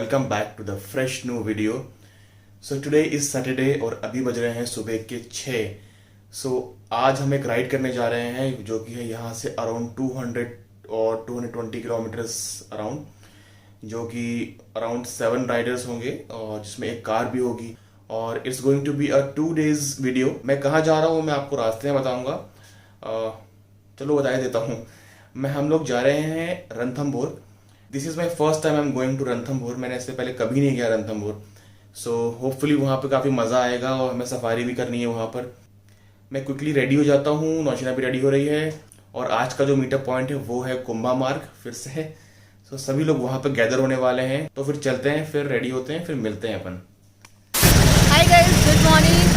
Welcome back to the fresh new video. So today is Saturday और अभी बज रहे हैं सुबह के 6। सो आज हम एक राइड करने जा रहे हैं जो कि है यहाँ से अराउंड 200 और 220 किलोमीटर्स अराउंड, जो कि अराउंड 7 राइडर्स होंगे और जिसमें एक कार भी होगी और it's going to be a 2 days video. मैं कहाँ जा रहा हूँ मैं आपको रास्ते में बताऊंगा। चलो बता देता हूँ। हम लोग जा रहे हैं Ranthambore. This is my first time I am going to Ranthambore. मैंने इससे पहले कभी नहीं गया रणथंभौर। सो होपफुली वहाँ पे काफ़ी मज़ा आएगा और हमें सफारी भी करनी है वहाँ पर। मैं क्विकली रेडी हो जाता हूँ, नौशीना भी रेडी हो रही है और आज का जो मीटअप पॉइंट है वो है कुंभा मार्ग फिर से। सो सभी लोग वहाँ पे गैदर होने वाले हैं, तो फिर चलते हैं, फिर रेडी होते हैं, फिर मिलते हैं अपन। Hi guys, good morning.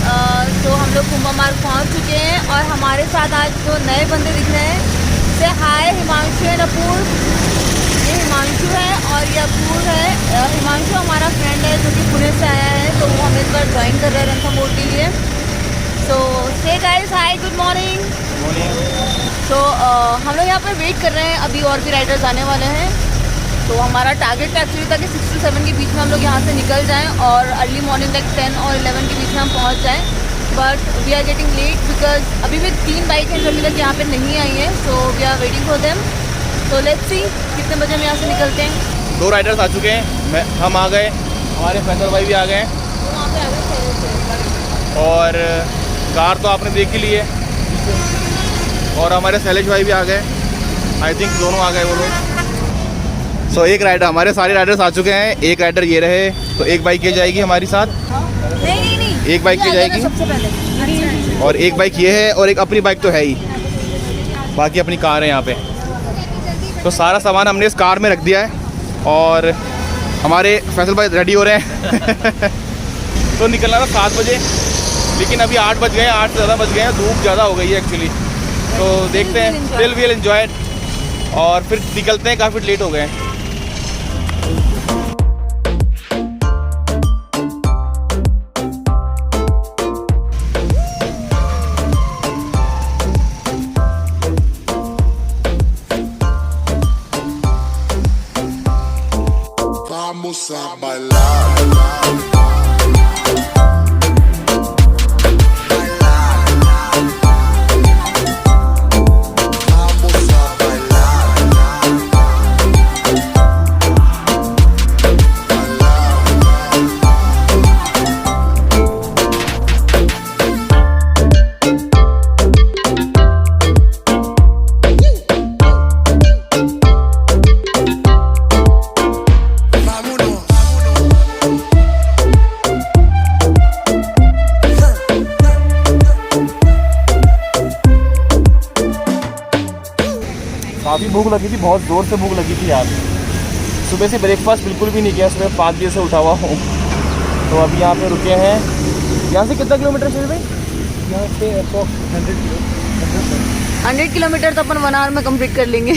तो हम लोग कुंभा मार्ग पहुँच चुके हैं और हमारे साथ आज जो नए बंदे दिख रहे हैं से हाय हिमांशु एंड अपूर्व। ये हिमांशु है और ये अपूर्व है। हिमांशु हमारा फ्रेंड है जो कि पुणे से आया है, तो वो हमें इस बार ज्वाइन कर रहे हैं रणथंभौर के लिए। सो से गाइस हाय, गुड मॉर्निंग। तो हम लोग यहाँ पर वेट कर रहे हैं, अभी और भी राइडर्स आने वाले हैं। तो हमारा टारगेट एक्चुअली था कि 6 to 7 के बीच में हम लोग यहाँ से निकल जाएं और अर्ली मॉर्निंग लाइक 10 और 11 के बीच में हम पहुँच जाएं। But we are getting late because अभी भी 3 बाइक हैं जो अभी तक यहाँ पे नहीं आई हैं। So we are waiting for them. तो लेट्स सी कितने बजे हम यहाँ से निकलते हैं। 2 राइडर्स आ चुके हैं, हम आ गए, हमारे फैसल भाई भी आ गए तो वहाँ पे आ गए और कार तो आपने देख ही ली है और हमारे शैलेश भाई भी आ गए। आई थिंक दोनों आ गए वो लोग। सो एक राइडर, हमारे सारे राइडर्स आ चुके हैं। एक राइडर ये रहे, तो एक बाइक ये जाएगी हमारी साथ। नहीं एक बाइक ये जाएगी सबसे पहले और एक बाइक ये है और एक अपनी बाइक तो है ही, बाकी अपनी कार है यहाँ पे। तो सारा सामान हमने इस कार में रख दिया है और हमारे फैसल भाई रेडी हो रहे हैं। तो निकलना था 7 बजे, लेकिन अभी 8 बज गए हैं, 8 से ज़्यादा बज गए हैं, धूप ज़्यादा हो गई है एक्चुअली। तो देखते हैं, स्टिल वील एंजॉय और फिर निकलते हैं, काफ़ी लेट हो गए हैं। Vamos a bailar. काफ़ी भूख लगी थी, बहुत ज़ोर से भूख लगी थी यार। सुबह से ब्रेकफास्ट बिल्कुल भी नहीं किया, सुबह 5 बजे से उठा हुआ हूँ। तो अभी यहाँ पे रुके हैं। यहाँ से कितना किलोमीटर है भाई? यहाँ से 100 किलोमीटर तो अपन 1 आवर में कंप्लीट कर लेंगे।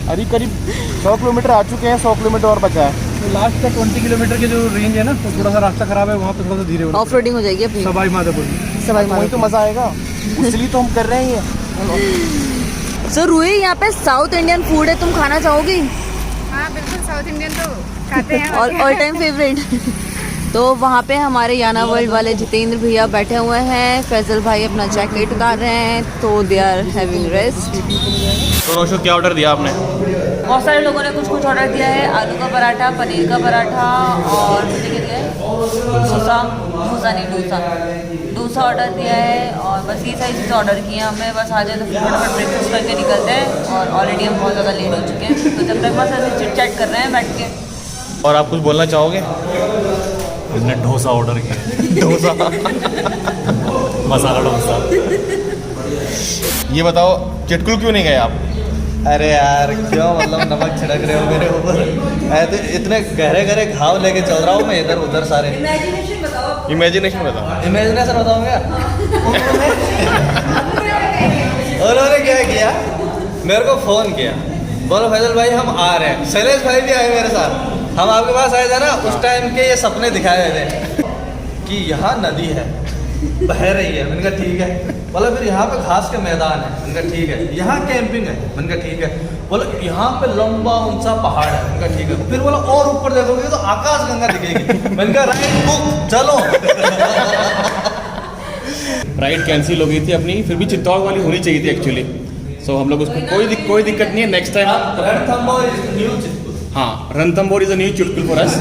अरे करीब 100 किलोमीटर आ चुके हैं, 100 किलोमीटर और बचा है। तो लास्ट का 20 किलोमीटर के जो रेंज है ना, तो थोड़ा सा रास्ता खराब है, वहाँ पे थोड़ा सा धीरे ऑफ रोडिंग हो जाएगी अपनी। सवाई माधोपुर वही तो मज़ा आएगा, इसलिए तो हम कर रहे हैं। सो रूही, यहाँ पे साउथ इंडियन फूड है, तुम खाना चाहोगी? हाँ बिल्कुल, साउथ इंडियन तो खाते हैं। All time favourite. तो वहाँ पे हमारे याना वर्ल्ड वाले जितेंद्र भैया बैठे हुए हैं। फैजल भाई अपना जैकेट उतार रहे हैं, तो दे आर हैविंग रेस्ट। तो रोशो, क्या ऑर्डर दिया आपने? बहुत सारे लोगों ने कुछ कुछ ऑर्डर दिया है। आलू का पराठा, पनीर का पराठा और मुझे क्या दिया है, डोसा ऑर्डर दिया है। और बस ये सारी चीज़ें ऑर्डर की हैं हमने। बस आ जाए तो फिर फटाफट ब्रेकफास्ट करके निकलते हैं और ऑलरेडी हम बहुत ज़्यादा लेट हो चुके हैं। तो जब तक बस ऐसे चिट चैट कर रहे हैं बैठ के। और आप कुछ बोलना चाहोगे? हमने डोसा ऑर्डर किया। डोसा मसाला डोसा। ये बताओ, चटकुल क्यों नहीं गए आप? अरे यार क्यों, मतलब नमक छिड़क रहे हो मेरे ऊपर। ऐसे इतने गहरे गहरे घाव लेके चल रहा हूँ मैं इधर उधर सारे। इमेजिनेशन बताओ। इमेजिनेशन बताओ। इमेजिनेशन बताऊँ क्या? उन्होंने क्या किया, मेरे को फ़ोन किया, बोलो फैजल भाई हम आ रहे हैं। शैलेश भाई भी आए मेरे साथ। हम आपके पास आए थे ना, उस टाइम के ये सपने दिखाए थे कि यहाँ नदी है, बह रही है। मैंने कहा ठीक है। बोला फिर यहाँ पे घास का मैदान है। मैंने कहा ठीक है। यहाँ कैंपिंग है। मैंने कहा ठीक है। बोला यहाँ पे लंबा ऊंचा पहाड़ है। मैंने कहा ठीक है। फिर बोला और ऊपर देखोगे तो आकाश गंगा दिखेगी। मैंने कहा राइट बुक चलो। राइड कैंसिल हो गई थी अपनी, फिर भी चित्तौड़ वाली होनी चाहिए थी एक्चुअली। सो हम लोग उसको कोई दिक्कत नहीं है, नेक्स्ट टाइम हाँ रणथंबोर इज अ न्यू चुटकुल फॉर अस।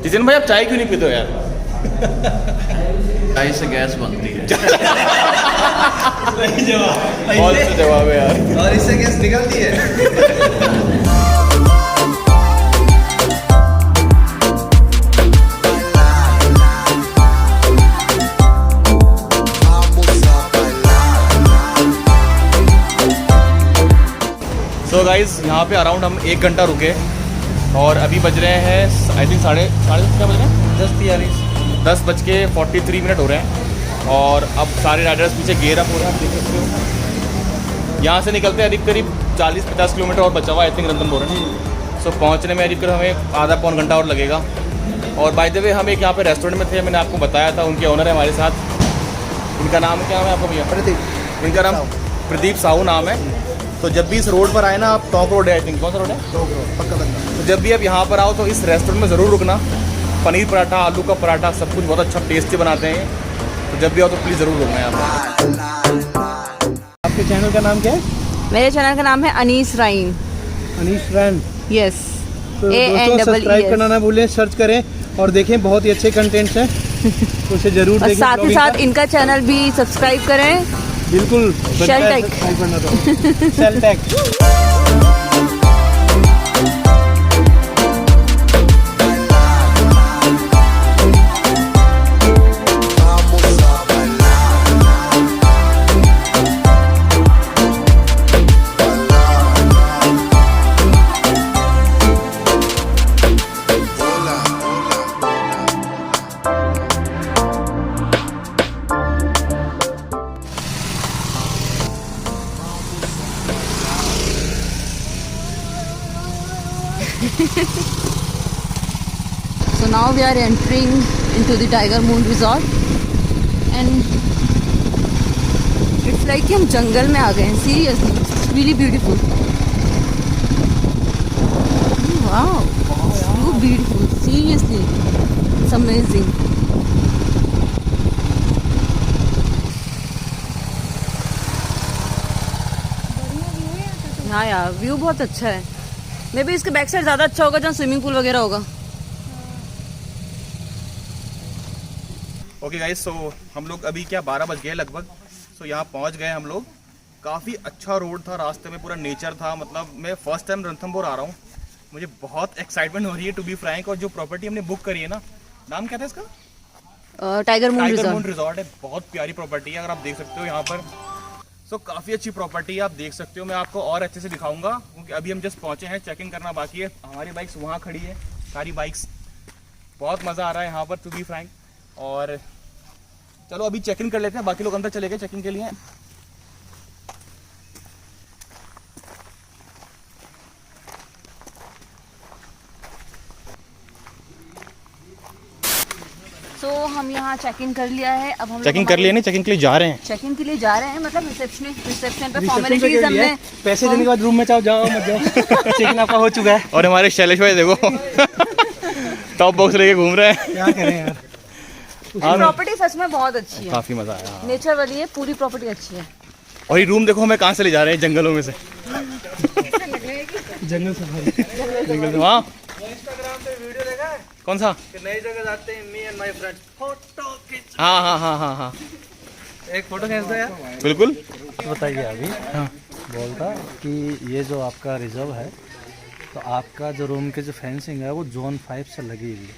जितिन भाई आप चाय क्यों नहीं पीते हो यार? चाय से गैस बनती है। बहुत अच्छा जवाब है यार। और इससे गैस निकलती है। सो गाइज यहाँ पे अराउंड हम 1 घंटा रुके और अभी बज रहे हैं आई थिंक साढ़े क्या बज रहे हैं 10:43 हो रहे हैं। और अब सारे राइडर्स पीछे गेयर अप हो रहे हैं, आप देख सकते हो। यहाँ से निकलते हैं करीब 40-50 किलोमीटर और बचा हुआ आई थिंक रणथंबोर। सो पहुँचने में करीब हमें आधा पौन घंटा और लगेगा। और बाय द वे हम एक यहाँ पे रेस्टोरेंट में थे, मैंने आपको बताया था, उनके ओनर है हमारे साथ। इनका नाम क्या है आपको भैया? प्रदीप। इनका नाम प्रदीप साहू नाम है। तो जब भी इस रोड पर आए ना आप, टॉप रोड है आई थिंक, कौन सा रोड है? टॉप रोड पक्का बंदा। तो जब भी आप यहाँ पर आओ तो इस रेस्टोरेंट में ज़रूर रुकना। पनीर पराठा, आलू का पराठा, सब कुछ बहुत अच्छा टेस्टी बनाते हैं। तो जब भी आओ तो प्लीज़ ज़रूर रुकना यहाँ पर। आपके चैनल का नाम क्या है? मेरे चैनल का नाम है अनीस राइन। अनीश रैन। यस, तो दोस्तों सब्सक्राइब करना ना भूलें, सर्च करें और देखें, बहुत ही अच्छे कंटेंट्स हैं, तो उसे जरूर और देखें। साथ ही vlogging साथ का। इनका चैनल भी सब्सक्राइब करें। बिल्कुल Shell tag। सब्सक्राइब करना तो Shell tag। So now we are entering into the Tiger Moon Resort and it's like कि हम जंगल में आ गए हैं। Seriously, it's really beautiful. Wow, so beautiful. Seriously, it's amazing. हाँ यार, व्यू बहुत अच्छा है। मे बी इसके बैक साइड ज़्यादा अच्छा होगा जहाँ स्विमिंग पूल वगैरह होगा। ओके गाइस, सो हम लोग अभी क्या 12 बज गए लगभग। सो यहाँ पहुँच गए हम लोग। काफ़ी अच्छा रोड था, रास्ते में पूरा नेचर था। मतलब मैं फर्स्ट टाइम रणथंबोर आ रहा हूँ, मुझे बहुत एक्साइटमेंट हो रही है टू बी फ्रैंक। और जो प्रॉपर्टी हमने बुक करी है ना, नाम क्या था इसका? टाइगर मून रिजॉर्ट है। बहुत प्यारी प्रॉपर्टी है, अगर आप देख सकते हो यहाँ पर। सो काफ़ी अच्छी प्रॉपर्टी है, आप देख सकते हो। मैं आपको और अच्छे से दिखाऊंगा क्योंकि अभी हम जस्ट पहुँचे हैं, चेकिंग करना बाकी है। हमारी बाइक्स वहाँ खड़ी है, सारी बाइक्स। बहुत मज़ा आ रहा है यहाँ पर टू बी फ्रैंक। और चलो अभी चेक इन कर लेते हैं, बाकी लोग अंदर चले गए चेकिंग के लिए। सो हम यहाँ चेक इन कर लिया है। अब हम चेकिंग कर लिया नहीं, चेकिंग के लिए जा रहे हैं। चेक इन के लिए जा रहे हैं, मतलब रिसेप्शन पे रिसेप्शन पे फॉर्मेलिटीज कर लिया है। हमने पैसे देने के बाद रूम में जाओ मत जाओ। चेक-इन आपका हो चुका है। और हमारे शैलेश भाई देखो टॉप बॉक्स लेके घूम रहे हैं। क्या करें यार, प्रॉपर्टी सच में बहुत अच्छी है, काफी मजा आया। नेचर वाली है, पूरी प्रॉपर्टी अच्छी है। और ये रूम देखो हमें कहाँ से ले जा रहे हैं, जंगलों में से। जंगल सफारी। जंगल से वहाँ इंस्टाग्राम पे वीडियो देखा है कौन सा? कि नई जगह जाते हैं, me and my friends photo खींच। हाँ हाँ हाँ हाँ हाँ एक फोटो खींच दो यार। बिल्कुल। बताइए अभी बोलता कि ये जो आपका रिजर्व है, तो आपका जो रूम के जो फेंसिंग है वो जोन 5 से लगी हुई है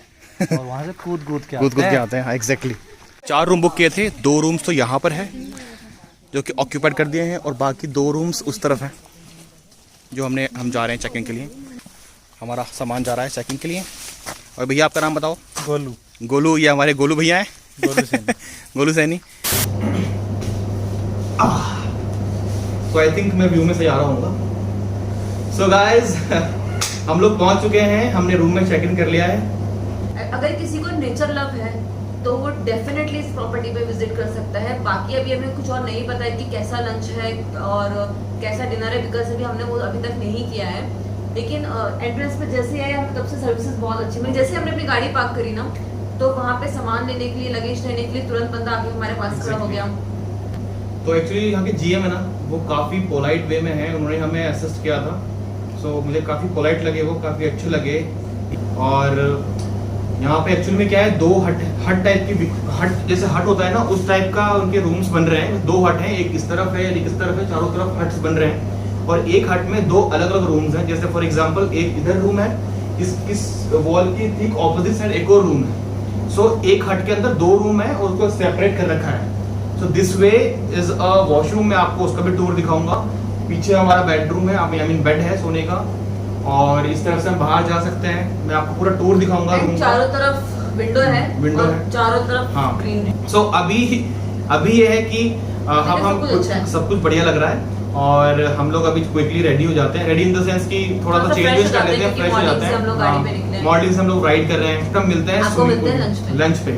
और वहाँ से कूद के आते हैं। हाँ एग्जैक्टली। 4 रूम बुक किए थे, 2 रूम्स तो यहाँ पर है जो कि ऑक्यूपाइड कर दिए हैं, और बाकी 2 रूम्स उस तरफ हैं जो हम जा रहे हैं चेकिंग के लिए। हमारा सामान जा रहा है चेकिंग के लिए। और भैया आपका नाम बताओ? गोलू। गोलू, ये हमारे गोलू भैया हैं। गोलू सैनी। तो आई थिंक मैं व्यू में से जा रहा हूँ। सो गाइज हम लोग पहुंच चुके हैं, हमने रूम में चेक इन कर लिया है। अगर किसी को नेचर लव है तो वो डेफिनेटली इस प्रॉपर्टी पे विजिट कर सकता है। बाकी अभी हमें कुछ और नहीं पता है कि कैसा लंच है और कैसा डिनर है, बिकॉज अभी हमने वो अभी तक नहीं किया है। लेकिन एंट्रेंस पे जैसे ही आए हम तब से सर्विसेज बहुत अच्छी मिली। जैसे हमने अपनी गाड़ी पार्क करी ना, तो वहाँ पे सामान लेने के लिए, लगेज लेने के लिए तुरंत बंदा आके हमारे पास खड़ा हो गया। तो एक्चुअली यहाँ के जीएम है ना, वो काफ़ी पोलाइट वे में है, उन्होंने हमें असिस्ट किया था। सो मुझे काफ़ी पोलाइट लगे, वो काफ़ी अच्छे लगे। और यहाँ पे एक्चुअली में क्या है, 2 हट टाइप की हट, जैसे हट होता है ना उस टाइप का उनके रूम्स बन रहे हैं। 2 हट हैं, एक इस तरफ है एक इस तरफ है, चारों तरफ हट्स बन रहे हैं। और एक हट में 2 अलग अलग रूम्स हैं। जैसे फॉर एग्जांपल एक इधर रूम है, इस वॉल की ठीक ऑपोजिट साइड एक और रूम है। सो एक हट के अंदर 2 रूम है और उसको सेपरेट कर रखा है। So this way is a washroom, मैं आपको उसका भी टूर दिखाऊंगा। पीछे हमारा बेडरूम है, आई मीन बेड है सोने का। और इस तरफ से हम बाहर जा सकते हैं, मैं आपको पूरा टूर दिखाऊंगा। चारों तरफ विंडो है, विंडो और है, चारों तरफ हाँ। ग्रीनरी। सो अभी ये है कि हम सब कुछ बढ़िया लग रहा है। और हम लोग अभी क्विकली रेडी हो जाते हैं, रेडी इन द सेंस कि थोड़ा सा चेंजेस कर लेते हैं, फ्रेश हो जाते हैं। मॉर्निंग से हम लोग राइड कर रहे हैं, फिर हम मिलते हैं लंच पे।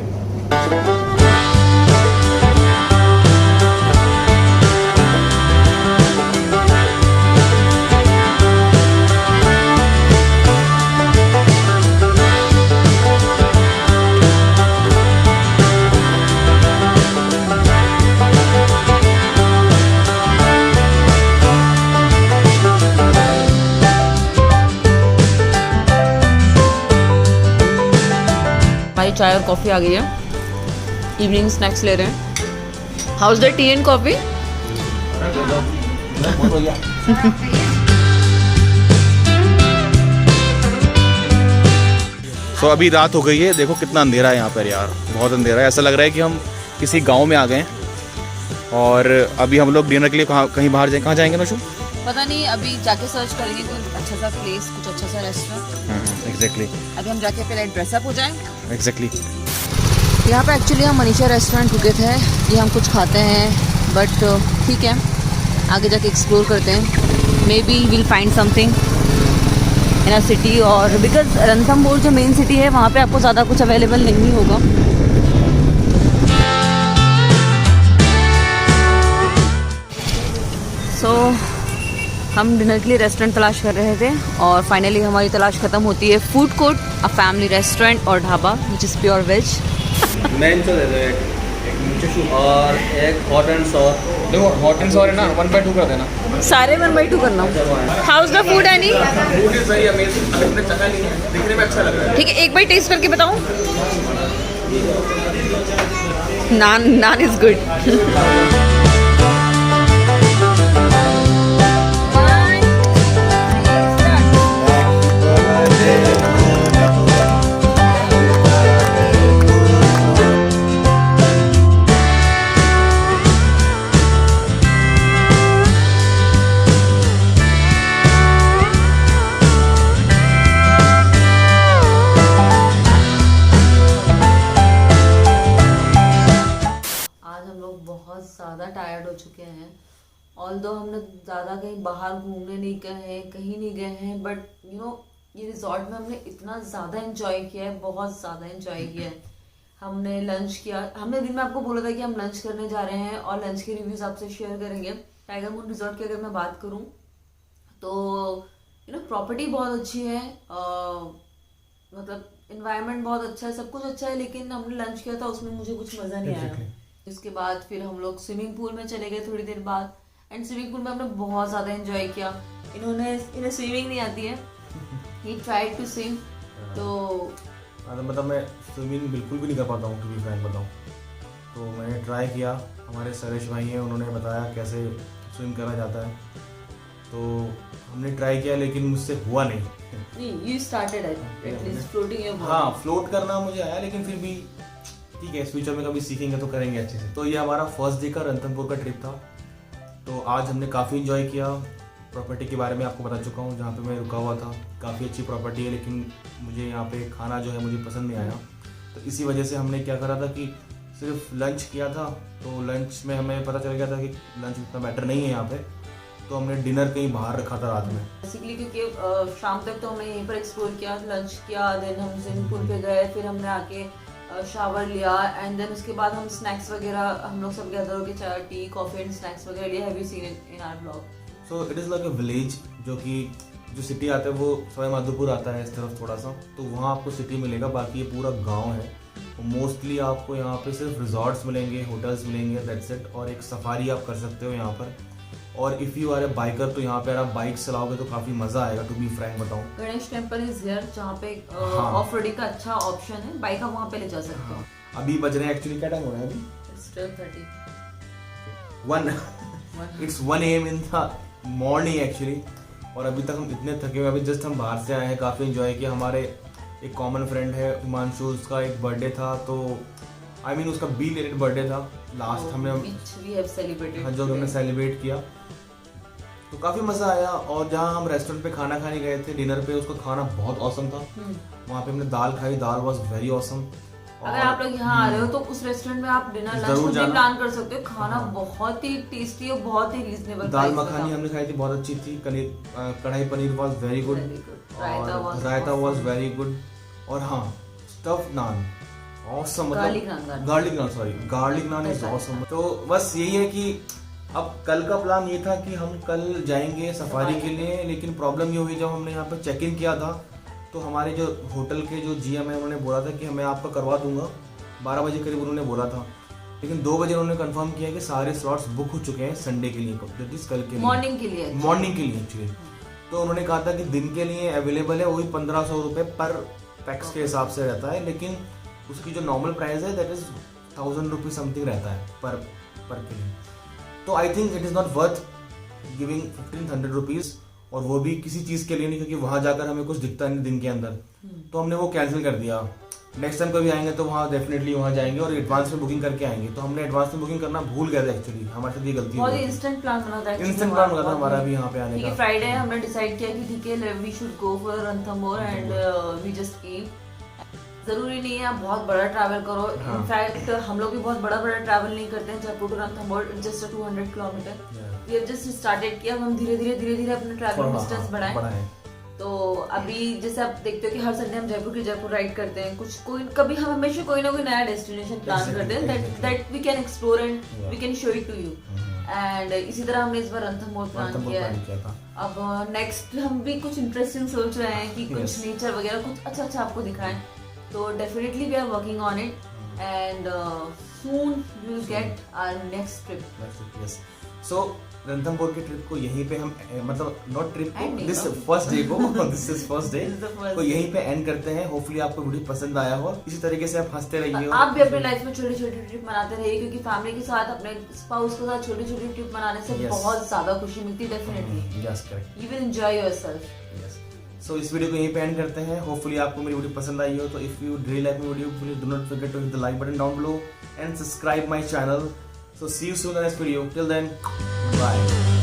हमारी चाय और कॉफ़ी आ गई है। इवनिंग स्नैक्स ले रहे हैं। House the T and coffee? तो अभी रात हो गई है, देखो कितना अंधेरा है यहाँ पर यार, बहुत अंधेरा है। ऐसा लग रहा है कि हम किसी गांव में आ गए हैं। और अभी हम लोग डिनर के लिए कहीं बाहर जाएं, कहाँ जाएंगे नशु? पता नहीं, अभी जाके सर्च करेंगे कोई अच्छा सा प्लेस, कुछ अच्छा सा रेस्टोरेंट। एग्जैक्टली। अभी हम जाके पहले ड्रेसअप हो जाएं। एग्जैक्टली। यहाँ पे एक्चुअली हम मनीषा रेस्टोरेंट रुके थे, ये हम कुछ खाते हैं, बट ठीक है आगे जाके एक्सप्लोर करते हैं। May be will find something in a city. और बिकॉज रणथंभौर जो मेन सिटी है वहाँ पे आपको ज़्यादा कुछ अवेलेबल नहीं होगा। सो हम डिनर के लिए रेस्टोरेंट तलाश कर रहे थे और फाइनली हमारी तलाश खत्म होती है food court, a family restaurant और dhaba which is pure veg. मेन तो दे दो एक और एक हॉट एंड सॉर। देखो हॉट एंड सॉर है ना, 1/2 कर देना। सारे 1/2 करना। How's the food any? Food is very amazing, अभी चखा नहीं है, दिखने में अच्छा लग रहा है। ठीक है, एक बार टेस्ट करके बताऊं। नान इज गुड। ज़्यादा टायर्ड हो चुके हैं। ऑल्दो हमने ज़्यादा कहीं बाहर घूमने नहीं गए हैं, कहीं नहीं गए हैं, बट यू नो ये रिजॉर्ट में हमने इतना ज़्यादा एंजॉय किया है, बहुत ज़्यादा एंजॉय किया है। हमने लंच किया, हमने दिन में आपको बोला था कि हम लंच करने जा रहे हैं और लंच के रिव्यूज़ आपसे शेयर करेंगे। टाइगर मून रिजॉर्ट की अगर मैं बात करूँ तो यू नो प्रॉपर्टी बहुत अच्छी है, मतलब इन्वायरमेंट बहुत अच्छा है, सब कुछ अच्छा है, लेकिन हमने लंच किया था उसमें मुझे कुछ मज़ा नहीं आया। इसके बाद फिर हम लोग स्विमिंग पूल में चले गए थोड़ी देर बाद, एंड स्विमिंग पूल में हमने बहुत ज़्यादा एंजॉय किया। इन्हें स्विमिंग नहीं आती है, ही ट्राइड टू स्विम, तो मतलब मैं स्विमिंग बिल्कुल भी नहीं कर पाता हूँ, टू बी फ्रैंक बताऊँ तो। मैंने ट्राई किया, हमारे सरेश भाई हैं, उन्होंने बताया कैसे स्विम करा जाता है, तो हमने ट्राई किया लेकिन मुझसे हुआ नहीं। You started at least floating your body. हाँ, फ्लोट करना मुझे आया, लेकिन फिर भी ठीक है, फ्यूचर में कभी सीखेंगे तो करेंगे अच्छे से। तो ये हमारा फर्स्ट डे का रणथंभौर का ट्रिप था। तो आज हमने काफ़ी इन्जॉय किया। प्रॉपर्टी के बारे में आपको बता चुका हूँ, जहाँ पे मैं रुका हुआ था। काफ़ी अच्छी प्रॉपर्टी है, लेकिन मुझे यहाँ पे खाना जो है मुझे पसंद नहीं आया, तो इसी वजह से हमने क्या करा था कि सिर्फ लंच किया था। तो लंच में हमें पता चल गया था कि लंच उतना बेटर नहीं है यहाँ पे, तो हमने डिनर कहीं बाहर रखा था रात में बेसिकली, क्योंकि शाम तक तो हमने यहीं पर एक्सप्लोर किया, लंच किया, देन हम स्विमिंग पूल पे गए, फिर हमने आके शावर लिया एंड देन उसके बाद हम स्नैक्स वगैरह हम लोग सब गैदर होके चाय टी कॉफी एंड स्नैक्स वगैरह लिया। Have you seen it in our blog? So it is like a village, जो कि जो सिटी आता है वो सवाई माधोपुर आता है इस तरफ थोड़ा सा, तो वहाँ आपको सिटी मिलेगा, बाकी ये पूरा गांव है। मोस्टली आपको यहाँ पे सिर्फ रिजॉर्ट्स मिलेंगे, होटल्स मिलेंगे, दैट्स इट। और एक सफारी आप कर सकते हो यहाँ पर। और if you are a biker तो यहाँ पे अगर आप बाइक चलाओगे तो काफ़ी मज़ा आएगा, टू बी फ्रैंक बताऊँ। गणेश टेम्पल इज हियर, जहाँ पे ऑफ रोडिंग का अच्छा ऑप्शन है, बाइक आप वहाँ पे ले जा सकते हो। अभी बज रहे हैं एक्चुअली क्या टाइम हो रहा है अभी? It's 12:30. 1 It's 1 AM in the morning actually. और अभी तक हम इतने थके हुए, अभी जस्ट हम बाहर से आए हैं, काफ़ी इन्जॉय किया। हमारे एक कॉमन फ्रेंड है हिमांशु, उसका एक बर्थडे था, तो आई मीन उसका बिलेटेड बर्थडे था लास्ट, हमने Which we have celebrated. जो हमने सेलिब्रेट किया, तो काफ़ी मज़ा आया। और जहाँ हम रेस्टोरेंट पे खाना खाने गए थे डिनर पे, उसका खाना बहुत औसम था। वहाँ पे हमने दाल खाई, दाल वाज वेरी औसम। अगर आप लोग यहाँ आ रहे हो तो उस रेस्टोरेंट में आप डिनर लंच जरूर खुद भी जाना। प्लान कर सकते हो। खाना बहुत ही टेस्टी और बहुत ही रीजनेबल। दाल मखानी हमने खाई थी, बहुत अच्छी थी। कढ़ाई paneer was very good, raita was very good. और हाँ, स्टफ नान ऑसम, मतलब गार्लिक नान इज ऑसम। तो बस यही है कि अब कल का प्लान ये था कि हम कल जाएंगे सफारी के लिए, लेकिन प्रॉब्लम ये हुई जब हमने यहाँ पे चेक इन किया था, तो हमारे जो होटल के जो जीएम है उन्होंने बोला था कि मैं आपका करवा दूंगा, 12 बजे करीब उन्होंने बोला था, लेकिन 2 बजे उन्होंने कंफर्म किया कि सारे स्लॉट्स बुक हो चुके हैं संडे के लिए, कल के लिए, मॉर्निंग के लिए एक्चुअली। तो उन्होंने कहा था कि दिन के लिए अवेलेबल है, वही 1500 रुपये पर पैक्स के हिसाब से रहता है, लेकिन उसकी जो नॉर्मल प्राइस है दैट इज 1000 रुपीज समथिंग रहता है पर के लिए। तो I think it is not worth giving 1500 rupees, और वो भी किसी चीज़ के लिए नहीं, क्योंकि वहाँ जाकर हमें कुछ दिखता नहीं दिन के अंदर, तो हमने वो कैंसिल कर दिया। नेक्स्ट टाइम कभी आएंगे तो वहाँ डेफिनेटली वहाँ जाएंगे और एडवांस में बुकिंग करके आएंगे। तो हमने एडवांस में बुकिंग करना भूल गए थे एक्चुअली, हमारे साथ ये गलती बहुत इंस्टेंट प्लान बना था। इंस्टेंट प्लान बना था हमारा भी यहाँ पे आने का। फ्राइडे हमने डिसाइड किया कि ठीक है we should go for Ranthambore and we just came. जरूरी नहीं है आप बहुत बड़ा ट्रैवल करो, इनफैक्ट हम लोग भी बहुत बड़ा ट्रैवल नहीं करते हैं। Jaipur to Ranthambore just 200 kilometre. We have just started किया, हम धीरे धीरे अपना ट्रैवल डिस्टेंस बढ़ाएं। तो अभी जैसे आप देखते हो कि हर संडे हम जयपुर राइड करते हैं, कभी हम हमेशा कोई ना कोई नया डेस्टिनेशन प्लान करते हैं that we can explore and we can show it to you. And इसी तरह हमने इस बार रणथंभौर प्लान किया है। अब नेक्स्ट हम भी कुछ इंटरेस्टिंग सोच रहे हैं कि कुछ नेचर वगैरह कुछ अच्छा आपको दिखाएं, तो definitely we are working on it and soon we will get our next trip. So Ranthambore के ट्रिप को यहीं पे हम, मतलब नॉट ट्रिप को, दिस फर्स्ट डे को यहीं पे एंड करते हैं। होपफुली आपको वीडियो पसंद आया हो, इसी तरीके से आप हंसते रहिए, आप भी अपने लाइफ में छोटी छोटी ट्रिप मनाते रहिए, क्योंकि फैमिली के साथ अपने स्पाउस के साथ छोटी छोटी ट्रिप मनाने से बहुत ज्यादा खुशी मिलती है। Definitely yes, correct, you will enjoy yourself. So इस वीडियो को यहीं पे एंड करते हैं। होपफुली आपको मेरी वीडियो पसंद आई हो, तो if you really like my video please do not forget to hit the like button down below and subscribe my channel. So see you soon in the next video. Till then, bye.